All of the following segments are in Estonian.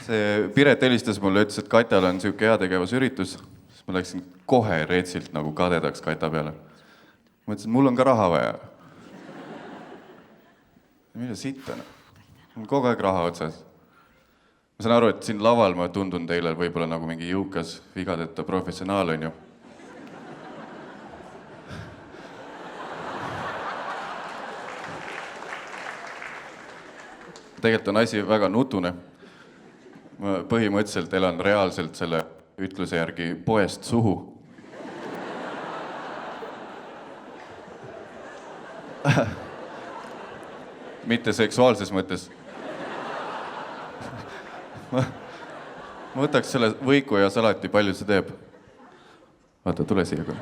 see Piret helistas mulle, ütles, et Katjal on siuke heategevusüritus. Siis ma läksin kohe reetsilt nagu kadedaks Katja peale. Mõtlesin, et mul on ka raha vaja. Mida sitta? Mul on kogu aeg raha otsas. Ma saan aru, et siin laval ma tundun teile võib-olla nagu mingi jõukas vigadeta professionaal, on ju. Tegelikult on asi väga nutune. Ma põhimõtteliselt elan reaalselt selle ütluse järgi poest suhu. Mitte seksuaalses mõttes. Ma võtaks selle võiku ja salati, palju see teeb. Vaata, tule siia kohe.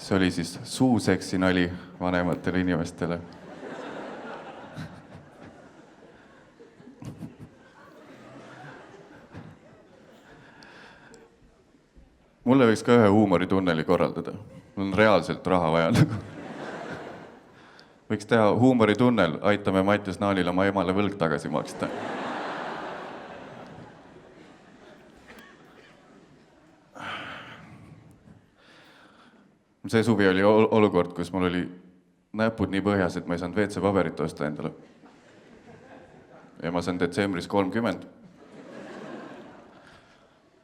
See oli siis suuseksi nali vanematele inimestele. Mulle võiks ka ühe huumoritunneli korraldada. Mul on reaalselt raha vaja. Võiks teha huumoritunnel, aitame Mattias Naalile oma emale võlg tagasi maksta. See suvi oli olukord, kus mul oli näpud nii põhjas, et ma ei saanud WC-paberit osta endale. Ja ma saan detsembris 30.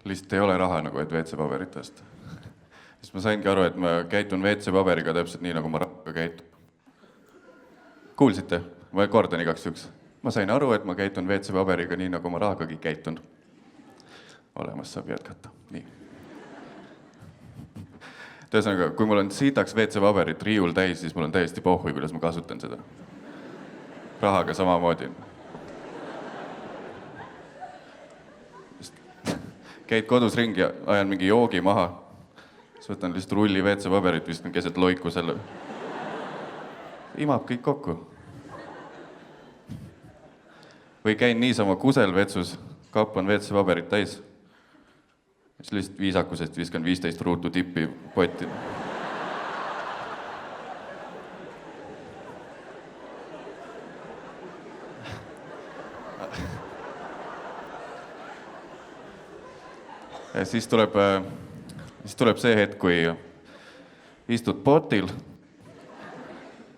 Lihtsalt ei ole raha nagu, et WC-paberit osta. Siis ma saingi aru, et ma käitun WC-paberiga täpselt nii, nagu ma rahaga käitun. Kuulsite? Ma kordan igaks juks. Ma sain aru, et ma käitun WC-paberiga nii, nagu ma rahagagi käitun. Olemas saab jätkata. Nii. Tõesõnaga, kui mul on siitaks WC-paberit riiul täis, siis mul on täiesti pohhui, kuidas ma kasutan seda. Rahaga samamoodi. Käid kodus ringi ja ajan mingi joogi maha. Siis võtan lihtsalt rulli WC-paberit, viskan keset loiku selle. Imab kõik kokku. Või käin niisama kusel vetsus, kapp on WC-paberit täis. Siis lihtsalt viisakusest viskan 15 ruutu tippi potti. Ja siis tuleb see hetk, kui istud potil,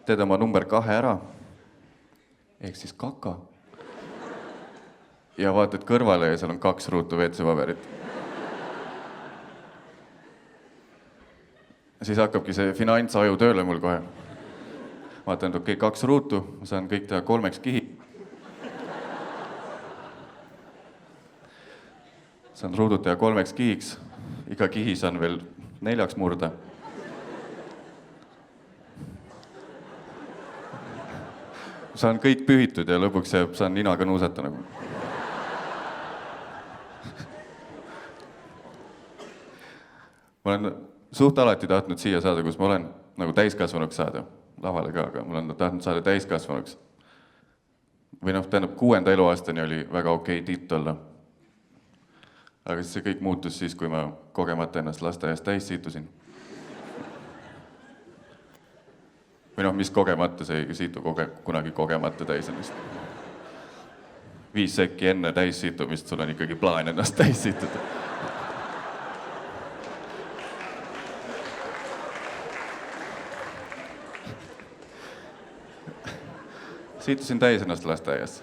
teed oma number 2 ära, ehk siis kaka, ja vaatad kõrvale ja seal on 2 ruutu WC-paberit. Siis hakkabki see finantsaju tööle mul kohe. Vaatan, et 2 ruutu, ma saan kõik teha 3 kihi. Saan ruudud teha 3 kihiks, iga kihi saan veel 4 murda. Saan kõik pühitud ja lõpuks saan ninaga nuusata nagu. Ma olen suht alati tahtnud siia saada, kus ma olen nagu täiskasvanuks saada. Lavale ka, aga ma olen tahtnud saada täiskasvanuks. Või tähendab, 6. eluaastani oli väga okei titt olla. Aga siis see kõik muutus siis, kui ma kogemata ennast lasteaiast täis siitusin. Või mis kogemata, see ei siitu kunagi kogemata täis ennast. 5 sekki enne täis siitumist, sul on ikkagi plaan ennast täis siituda. Siitusin täis ennast lasteaias.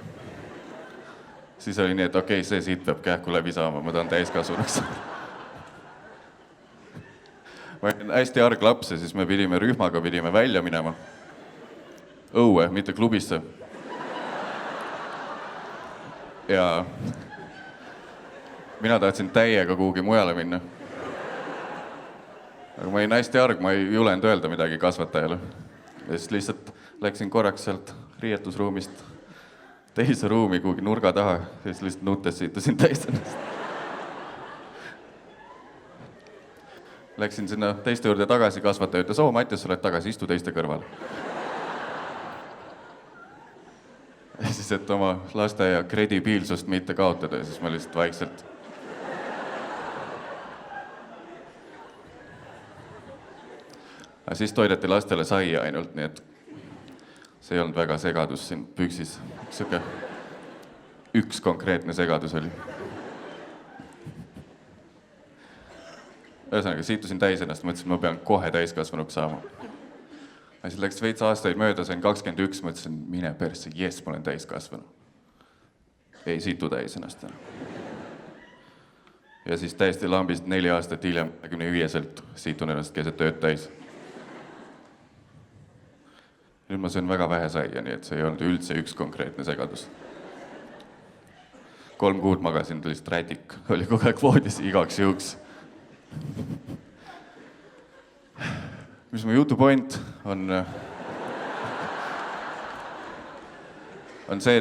Siis oli nii, et okei, see siit peab kähku läbi saama, ma tahan täiskasvanuks. Ma olin hästi arg laps ja siis me rühmaga pidime välja minema. Õue, mitte klubisse. Ja mina tahtsin täiega kuhugi mujale minna. Aga ma olin hästi arg, ma ei julenud öelda midagi kasvatajale. Ja siis lihtsalt läksin korraks sealt riietusruumist teise ruumi kuhugi nurga taha, siis lihtsalt nuttes siitusin täis ennast. Läksin sinna teiste juurde tagasi, kasvataja ütles, Mattias, sa oled tagasi, istu teiste kõrval. Ja siis, et oma lasteaia kredibiilsust mitte kaotada, siis ma lihtsalt vaikselt. Aga siis toideti lastele saia ainult, nii et see ei olnud väga segadus siin püksis. Siuke üks konkreetne segadus oli. Ühesõnaga, siitusin täis ennast, mõtlesin, ma pean kohe täiskasvanuks saama. Ja siis läks veits aastaid mööda, sain 21, mõtlesin, mine persse, jess, ma olen täiskasvanu. Ei situ täis ennast. Ja siis täiesti lambist 4 aastat hiljem, 25-selt situn ennast keset tööd täis. Nüüd ma söön väga vähe saia, nii et see ei olnud üldse üks konkreetne segadus. 3 kuud magasin, tuli strätik, oli kogu aeg voodis igaks juhuks. Mis mu jutu point on see,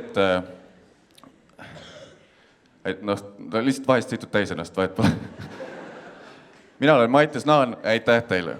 et noh, ta lihtsalt vahest situd täis ennast, vahet pole. Mina olen Mattias Naan, aitäh teile!